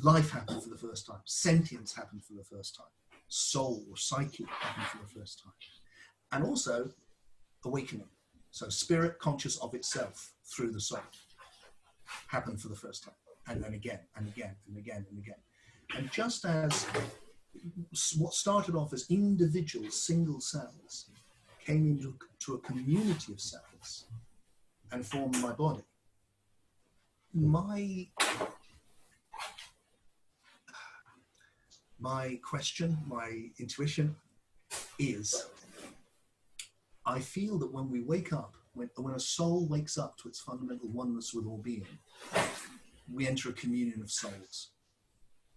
Life happened for the first time. Sentience happened for the first time. Soul or psyche happened for the first time. And also, awakening. So spirit conscious of itself through the soul happened for the first time. And then again, and again, and again, and again. And just as what started off as individual single cells came into a community of cells and formed my body, my question, my intuition is, I feel that when we wake up, when a soul wakes up to its fundamental oneness with all being, we enter a communion of souls.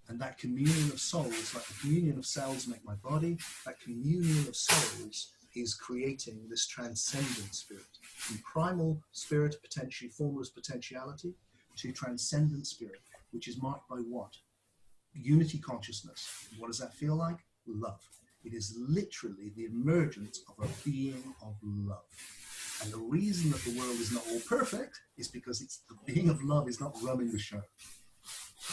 And that communion of souls, like the communion of cells make my body, that communion of souls is creating this transcendent spirit. From primal spirit, potentially formless potentiality, to transcendent spirit, which is marked by what? Unity consciousness. What does that feel like? Love. It is literally the emergence of a being of love. And the reason that the world is not all perfect is because the being of love is not running the show.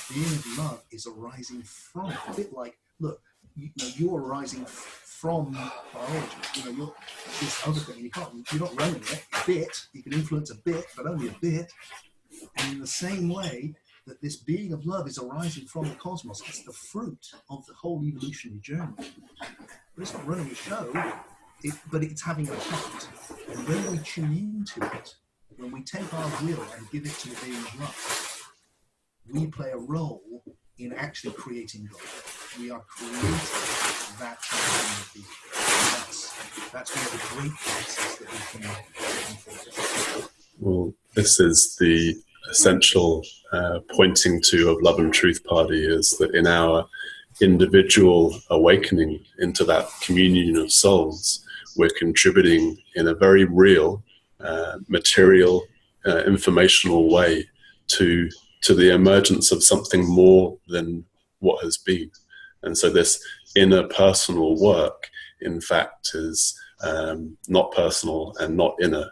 The being of love is arising from, a bit like, look, you're arising from biology. You're this other thing. You're not running it a bit. You can influence a bit, but only a bit. And in the same way that this being of love is arising from the cosmos, it's the fruit of the whole evolutionary journey. But it's not running the show. But it's having an effect. And when we tune into it, when we take our will and give it to the being of love, we play a role in actually creating God. We are creating that transcendent being. That's one of the great places that we can unfold. Well, this is the essential pointing to of Love and Truth Party, is that in our individual awakening into that communion of souls, we're contributing in a very real, material, informational way to the emergence of something more than what has been. And so this inner personal work, in fact, is not personal and not inner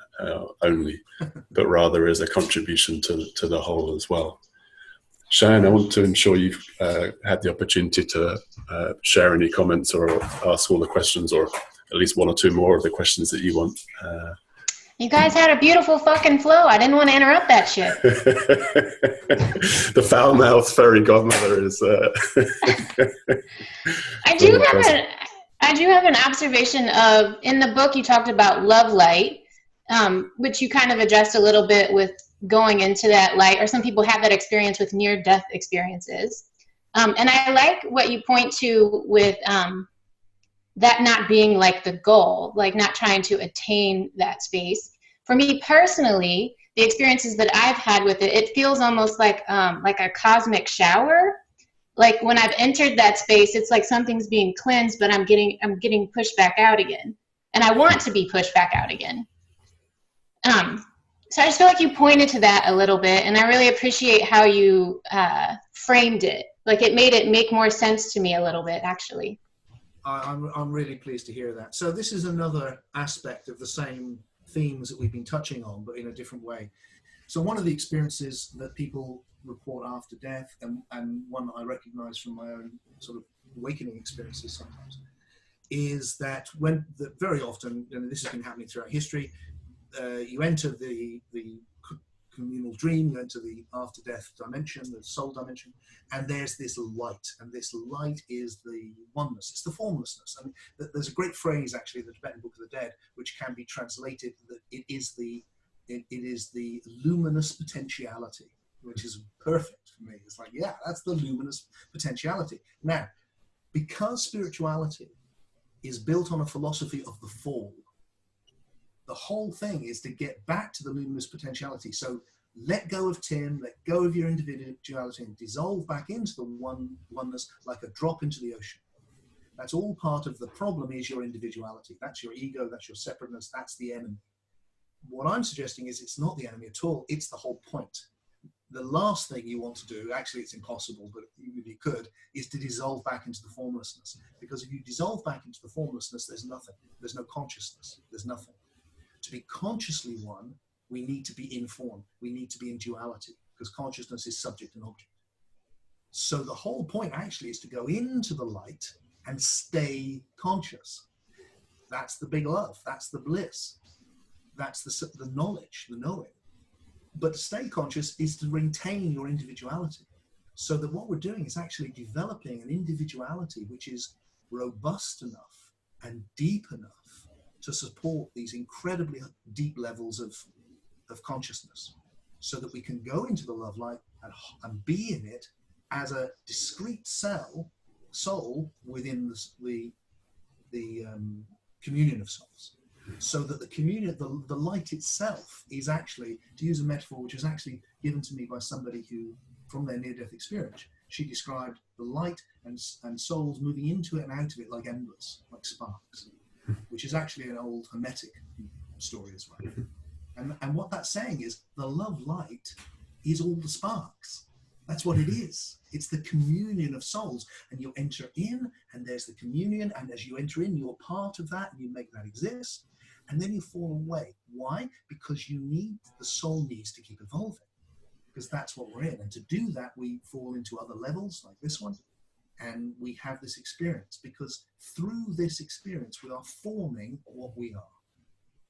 only, but rather is a contribution to the whole as well. Cheyenne, I want to ensure you've had the opportunity to share any comments or ask all the questions, or at least one or two more of the questions that you want. You guys had a beautiful fucking flow. I didn't want to interrupt that shit. The foul-mouthed fairy godmother is... I do have an observation of, in the book you talked about love light, which you kind of addressed a little bit with going into that light, or some people have that experience with near-death experiences. And I like what you point to with that not being like the goal, like not trying to attain that space. For me personally, the experiences that I've had with it, it feels almost like a cosmic shower. Like when I've entered that space, it's like something's being cleansed, but I'm getting pushed back out again. And I want to be pushed back out again. So I just feel like you pointed to that a little bit, and I really appreciate how you framed it. Like it made it make more sense to me a little bit, actually. I'm really pleased to hear that. So this is another aspect of the same themes that we've been touching on, but in a different way. So one of the experiences that people report after death, and one that I recognize from my own sort of awakening experiences sometimes, is that very often, and this has been happening throughout history, you enter the communal dream, you enter the after-death dimension, the soul dimension, and there's this light, and this light is the oneness, it's the formlessness. And there's a great phrase, actually, in the Tibetan Book of the Dead, which can be translated that it is the luminous potentiality, which is perfect for me. It's like, yeah, that's the luminous potentiality. Now, because spirituality is built on a philosophy of the fall, the whole thing is to get back to the luminous potentiality. So let go of Tim, let go of your individuality, and dissolve back into the oneness like a drop into the ocean. That's all part of the problem, is your individuality. That's your ego, that's your separateness, that's the enemy. What I'm suggesting is it's not the enemy at all, it's the whole point. The last thing you want to do, actually it's impossible, but you could, is to dissolve back into the formlessness. Because if you dissolve back into the formlessness, there's nothing. There's no consciousness, there's nothing. To be consciously one, we need to be in form. We need to be in duality, because consciousness is subject and object. So the whole point actually is to go into the light and stay conscious. That's the big love. That's the bliss. That's the knowledge, the knowing. But to stay conscious is to retain your individuality. So that what we're doing is actually developing an individuality which is robust enough and deep enough to support these incredibly deep levels of consciousness, so that we can go into the love light and be in it as a discrete soul within the communion of souls. So that the communion, the light itself is actually, to use a metaphor which was actually given to me by somebody who, from their near-death experience, she described the light and souls moving into it and out of it like embers, like sparks, which is actually an old Hermetic story as well. And what that's saying is the love light is all the sparks. That's what it is. It's the communion of souls. And you enter in, and there's the communion, and as you enter in, you're part of that, and you make that exist. And then you fall away. Why? Because the soul needs to keep evolving, because that's what we're in. And to do that, we fall into other levels like this one, and we have this experience, because through this experience, we are forming what we are.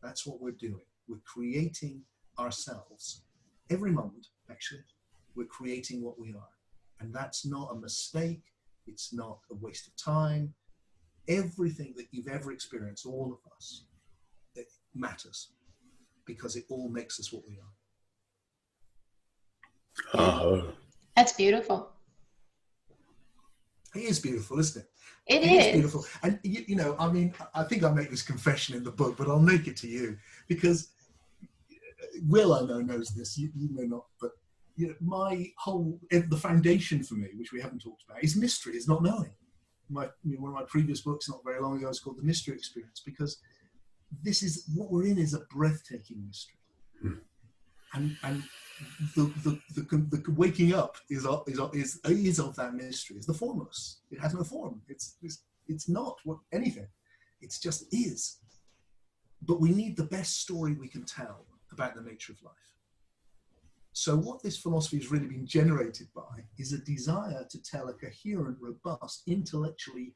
That's what we're doing. We're creating ourselves. Every moment, actually, we're creating what we are. And that's not a mistake. It's not a waste of time. Everything that you've ever experienced, all of us, it matters, because it all makes us what we are. Oh. That's beautiful. It is beautiful, isn't it? It is beautiful. And you know, I mean, I think I make this confession in the book, but I'll make it to you, because Will, I know, knows this. You may not, but you know, the foundation for me, which we haven't talked about, is mystery, is not knowing. One of my previous books, not very long ago, is called The Mystery Experience, because this is what we're in, is a breathtaking mystery. And the waking up is of that mystery. It's the formless. It has no form. It's not anything. It's just is. But we need the best story we can tell about the nature of life. So what this philosophy has really been generated by is a desire to tell a coherent, robust, intellectually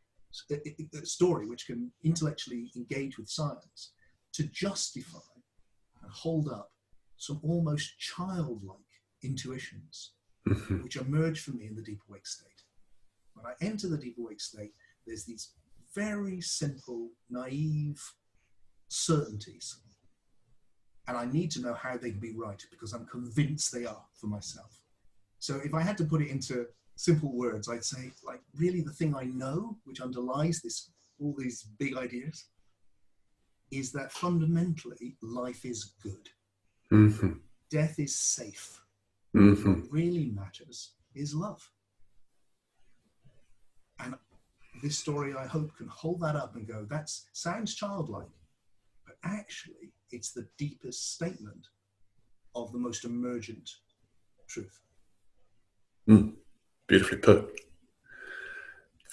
story which can intellectually engage with science to justify and hold up some almost childlike intuitions which emerge for me in the deep awake state. When I enter the deep awake state, there's these very simple, naive certainties, and I need to know how they can be right because I'm convinced they are for myself. So if I had to put it into simple words, I'd say, like, really the thing I know, which underlies all these big ideas, is that fundamentally life is good. Mm-hmm. Death is safe. Mm-hmm. What really matters is love. And this story, I hope, can hold that up and go, that sounds childlike, but actually it's the deepest statement of the most emergent truth. Beautifully put.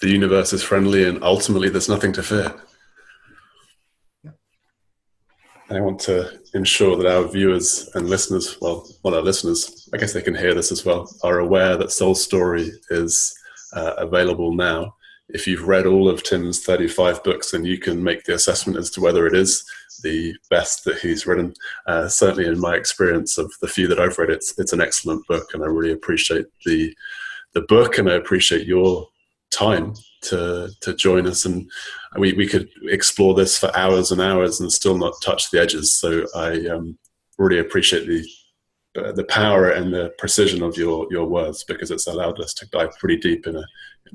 The universe is friendly and ultimately there's nothing to fear. Yeah. I want to ensure that our viewers and listeners, well, our listeners, I guess they can hear this as well, are aware that Soul Story is available now. If you've read all of Tim's 35 books, then you can make the assessment as to whether it is the best that he's written. Certainly in my experience of the few that I've read, it's an excellent book, and I really appreciate the book, and I appreciate your time to join us. And we could explore this for hours and hours and still not touch the edges. So I really appreciate the power and the precision of your words, because it's allowed us to dive pretty deep in a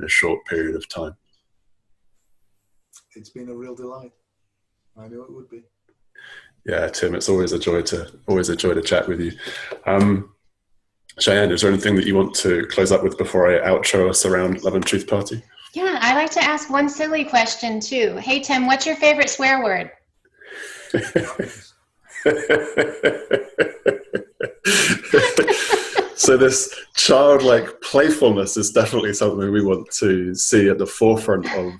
short period of time. It's been a real delight. I knew it would be. Yeah, Tim, it's always a joy to chat with you. Cheyenne, is there anything that you want to close up with before I outro us around Love and Truth Party? Yeah, I like to ask one silly question too. Hey, Tim, what's your favorite swear word? So this childlike playfulness is definitely something we want to see at the forefront of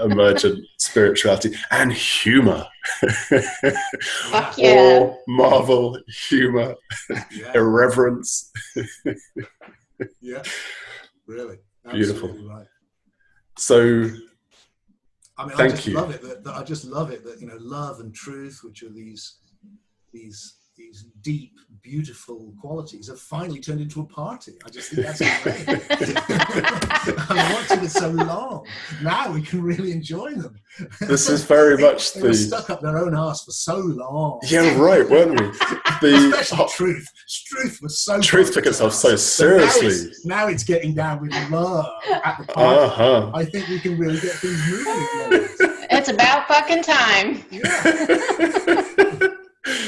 emergent spirituality and humor. Fuck yeah. Awe, marvel, humor, irreverence. Yeah, really. Beautiful. Absolutely right. So, I mean, thank you. Love it that I just love it that, love and truth, which are these deep, beautiful qualities, have finally turned into a party. I just think that's great. I wanted it so long. Now we can really enjoy them. This is very much they were stuck up their own arse for so long. Yeah, right, weren't we? Especially truth. Truth was so. Truth took itself so seriously. Now it's getting down with love at the party. I think we can really get things moving. It's about fucking time. Yeah.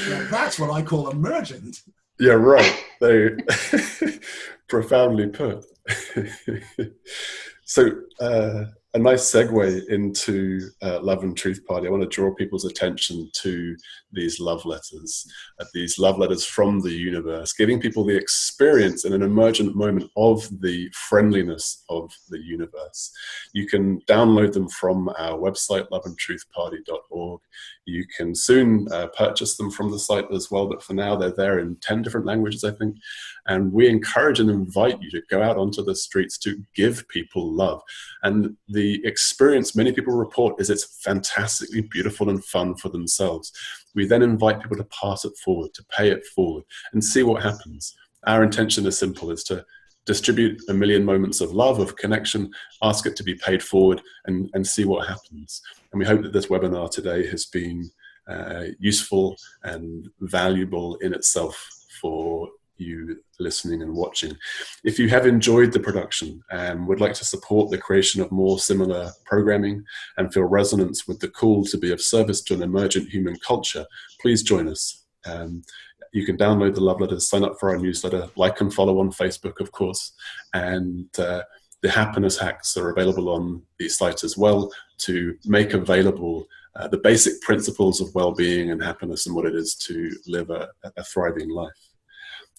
Yeah, that's what I call emergent. Yeah, right. They profoundly put. So a nice segue into Love and Truth Party. I want to draw people's attention to these love letters from the universe, giving people the experience in an emergent moment of the friendliness of the universe. You can download them from our website, loveandtruthparty.org. You can soon purchase them from the site as well, but for now they're there in 10 different languages, I think. And we encourage and invite you to go out onto the streets to give people love. And the experience many people report is it's fantastically beautiful and fun for themselves. We then invite people to pass it forward, to pay it forward, and see what happens. Our intention is simple, is to distribute 1 million moments of love, of connection, ask it to be paid forward, and see what happens. And we hope that this webinar today has been useful and valuable in itself for you listening and watching. If you have enjoyed the production and would like to support the creation of more similar programming and feel resonance with the call to be of service to an emergent human culture, please join us. You can download the love letters, sign up for our newsletter, like and follow on Facebook, of course, and the happiness hacks are available on the site as well to make available the basic principles of well-being and happiness and what it is to live a thriving life.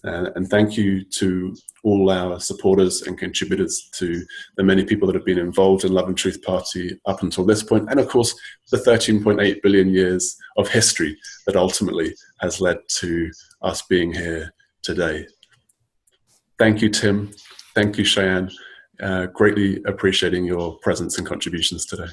And thank you to all our supporters and contributors, to the many people that have been involved in Love and Truth Party up until this point, and of course the 13.8 billion years of history that ultimately has led to us being here today. Thank you, Tim. Thank you, Cheyenne. Greatly appreciating your presence and contributions today.